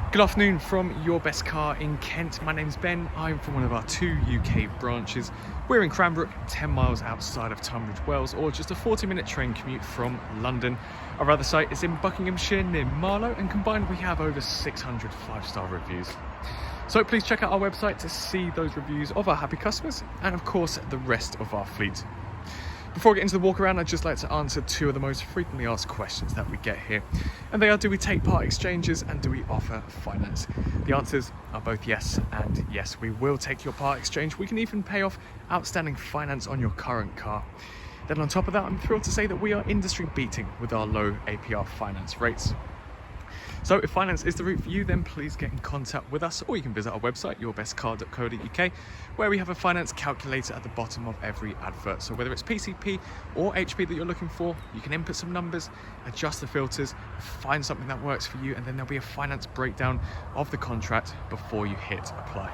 Good afternoon from Your Best Car in Kent. My name's Ben. I'm from one of our 2 UK branches. We're in Cranbrook, 10 miles outside of Tunbridge Wells, or just a 40-minute train commute from London. Our other site is in Buckinghamshire near Marlow, and combined we have over 600 5-star reviews. So please check out our website to see those reviews of our happy customers and of course the rest of our fleet. Before I get into the walk around, I'd just like to answer 2 of the most frequently asked questions that we get here. And they are, do we take part exchanges and do we offer finance? The answers are both yes and yes. We will take your part exchange. We can even pay off outstanding finance on your current car. Then on top of that, I'm thrilled to say that we are industry beating with our low APR finance rates. So if finance is the route for you, then please get in contact with us, or you can visit our website, yourbestcar.co.uk, where we have a finance calculator at the bottom of every advert. So whether it's PCP or HP that you're looking for, you can input some numbers, adjust the filters, find something that works for you, and then there'll be a finance breakdown of the contract before you hit apply.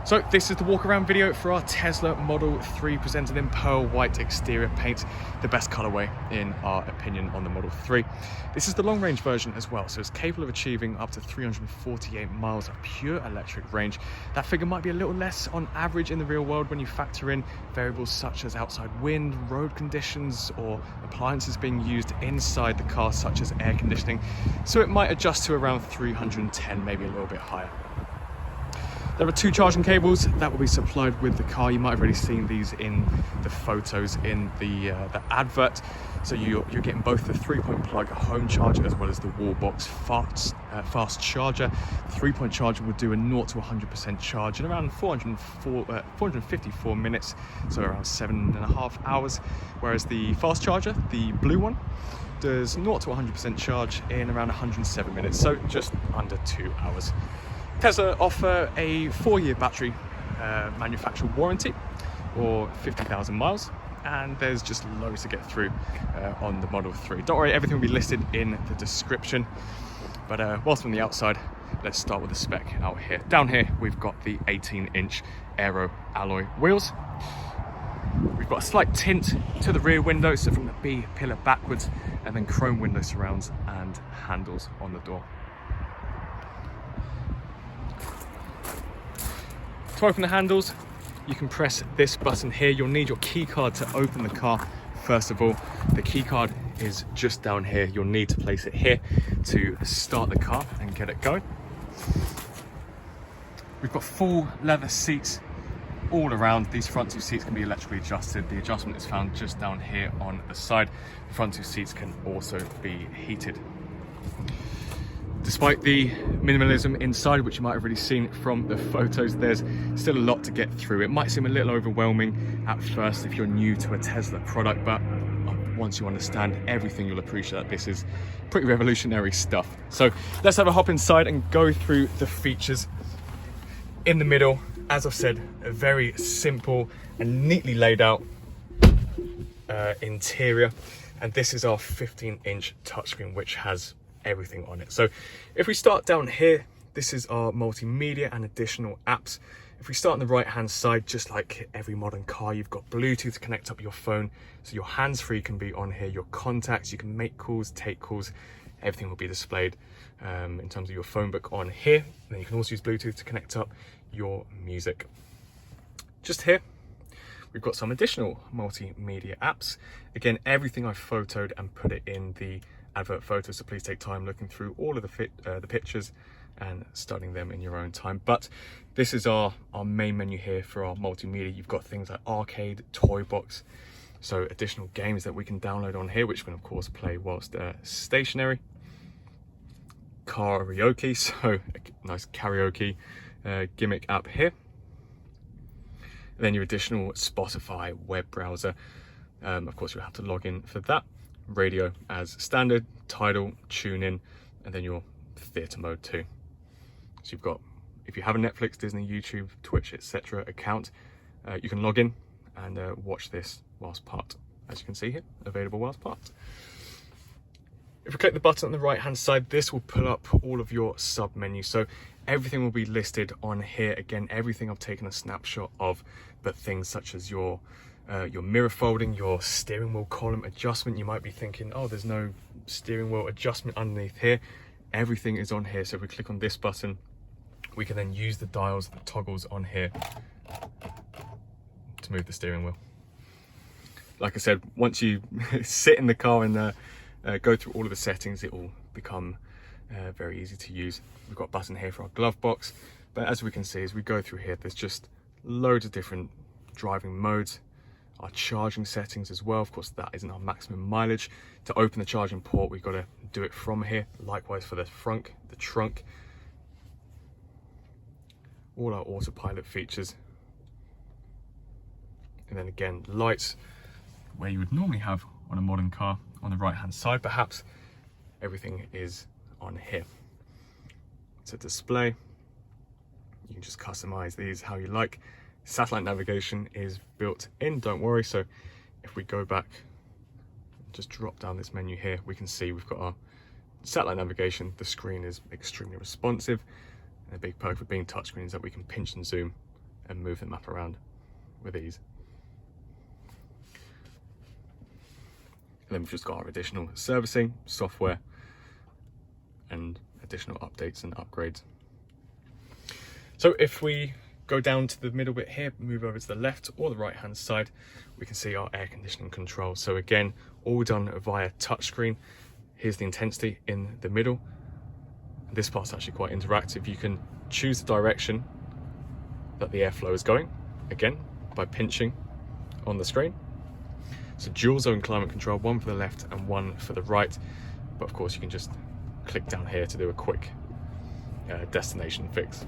So this is the walk around video for our Tesla Model 3 presented in pearl white exterior paint, the best colorway in our opinion on the Model 3. This is the long range version as well, so it's capable of achieving up to 348 miles of pure electric range. That figure might be a little less on average in the real world when you factor in variables such as outside wind, road conditions, or appliances being used inside the car such as air conditioning. So it might adjust to around 310, maybe a little bit higher. There are 2 charging cables that will be supplied with the car. You might have already seen these in the photos in the advert. So you're getting both the 3-point plug home charger as well as the wall box fast charger. The 3-point charger will do a 0 to 100% charge in around 454 minutes, so around 7.5 hours. Whereas the fast charger, the blue one, does 0 to 100% charge in around 107 minutes, so just under 2 hours. Tesla offer a 4-year battery manufacturer warranty, or 50,000 miles, and there's just loads to get through on the Model 3. Don't worry, everything will be listed in the description. But whilst on the outside, let's start with the spec out here. Down here, we've got the 18-inch aero alloy wheels. We've got a slight tint to the rear window, so from the B pillar backwards, and then chrome window surrounds and handles on the door. To open the handles, you can press this button here. You'll need your key card to open the car. First of all, the key card is just down here. You'll need to place it here to start the car and get it going. We've got full leather seats all around. These front 2 seats can be electrically adjusted. The adjustment is found just down here on the side. The front 2 seats can also be heated. Despite the minimalism inside, which you might have already seen from the photos, there's still a lot to get through. It might seem a little overwhelming at first if you're new to a Tesla product, but once you understand everything, you'll appreciate that this is pretty revolutionary stuff. So let's have a hop inside and go through the features. In the middle, as I've said, a very simple and neatly laid out interior. And this is our 15-inch touchscreen, which has everything on it. So if we start down here, this is our multimedia and additional apps. If we start on the right hand side, just like every modern car, you've got Bluetooth to connect up your phone, so your hands-free can be on here, your contacts, you can make calls, take calls, everything will be displayed in terms of your phone book on here. And then you can also use Bluetooth to connect up your music. Just here we've got some additional multimedia apps. Again, everything I've photoed and put it in the advert photos, so please take time looking through all of the pictures and studying them in your own time. But this is our main menu here for our multimedia. You've got things like arcade, toy box, so additional games that we can download on here, which we can of course play whilst stationary. Karaoke, so a nice karaoke gimmick app here. And then your additional Spotify web browser. Of course, you'll have to log in for that. Radio as standard, Tidal, TuneIn, and then your theatre mode too. So you've got, if you have a Netflix, Disney, YouTube, Twitch, etc. account, you can log in and watch this whilst parked. As you can see here, available whilst parked. If we click the button on the right hand side, this will pull up all of your sub menus. So everything will be listed on here. Again, everything I've taken a snapshot of, but things such as your mirror folding, your steering wheel column adjustment. You might be thinking, oh, there's no steering wheel adjustment underneath here. Everything is on here. So if we click on this button, we can then use the dials, the toggles on here to move the steering wheel. Like I said, once you sit in the car and go through all of the settings, it will become very easy to use. We've got a button here for our glove box, but as we can see, as we go through here, there's just loads of different driving modes. Our charging settings as well. Of course, that isn't our maximum mileage. To open the charging port, we've got to do it from here. Likewise for the front, the trunk. All our autopilot features. And then again, lights, where you would normally have on a modern car on the right hand side, perhaps everything is on here. So display, you can just customize these how you like. Satellite navigation is built in, don't worry. So if we go back, just drop down this menu here, we can see we've got our satellite navigation. The screen is extremely responsive. And a big perk for being touchscreen is that we can pinch and zoom and move the map around with ease. And then we've just got our additional servicing, software, and additional updates and upgrades. So if we go down to the middle bit here, move over to the left or the right hand side, we can see our air conditioning control. So again, all done via touchscreen. Here's the intensity in the middle. This part's actually quite interactive. You can choose the direction that the airflow is going, again, by pinching on the screen. So dual zone climate control, one for the left and one for the right. But of course you can just click down here to do a quick destination fix.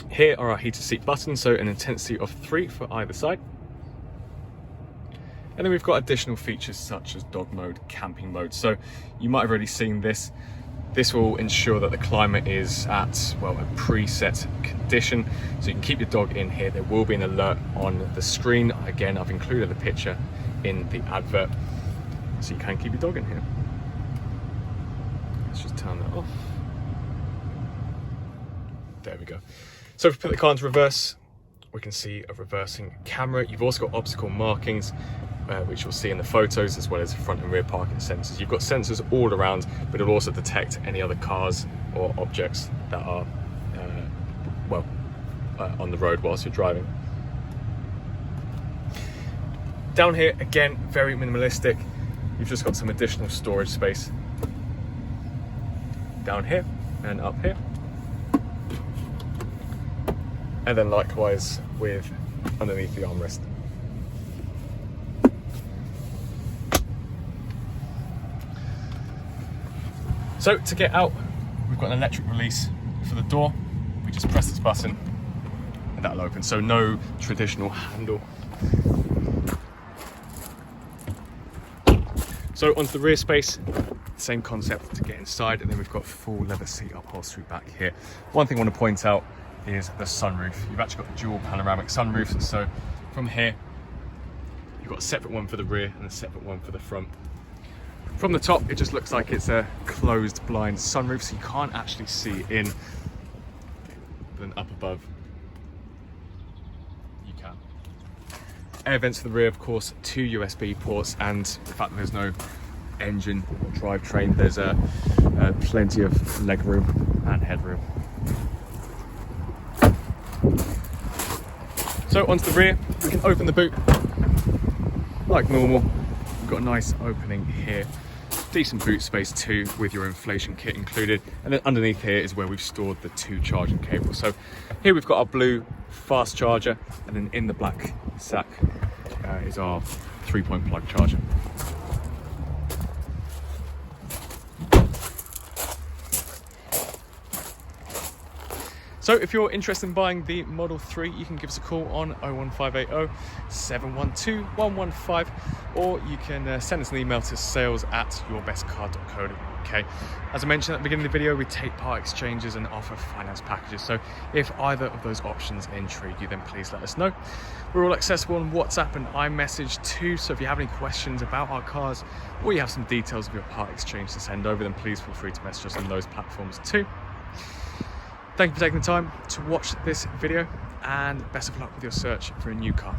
Here are our heated seat buttons, so an intensity of 3 for either side. And then we've got additional features such as dog mode, camping mode. So you might have already seen this. This will ensure that the climate is at, well, a preset condition. So you can keep your dog in here. There will be an alert on the screen. Again, I've included the picture in the advert, so you can keep your dog in here. Let's just turn that off. There we go. So if we put the car into reverse, we can see a reversing camera. You've also got obstacle markings, which you'll see in the photos, as well as front and rear parking sensors. You've got sensors all around, but it'll also detect any other cars or objects that are, on the road whilst you're driving. Down here, again, very minimalistic. You've just got some additional storage space down here and up here. And then likewise with underneath the armrest. So to get out, we've got an electric release for the door. We just press this button and that'll open. So no traditional handle. So onto the rear space, same concept to get inside, and then we've got full leather seat upholstery back here. One thing I want to point out is the sunroof. You've actually got the dual panoramic sunroofs, so from here you've got a separate one for the rear and a separate one for the front. From the top, it just looks like it's a closed blind sunroof, so you can't actually see in. Then up above, you can. Air vents for the rear, of course, 2 USB ports, and the fact that there's no engine or drivetrain, there's plenty of leg room and headroom. So onto the rear, we can open the boot like normal. We've got a nice opening here. Decent boot space too, with your inflation kit included. And then underneath here is where we've stored the 2 charging cables. So here we've got our blue fast charger, and then in the black sack is our 3-point plug charger. So if you're interested in buying the Model 3, you can give us a call on 01580 712 115, or you can send us an email to sales@yourbestcar.co.uk. As I mentioned at the beginning of the video, we take part exchanges and offer finance packages. So if either of those options intrigue you, then please let us know. We're all accessible on WhatsApp and iMessage too. So if you have any questions about our cars, or you have some details of your part exchange to send over, then please feel free to message us on those platforms too. Thank you for taking the time to watch this video, and best of luck with your search for a new car.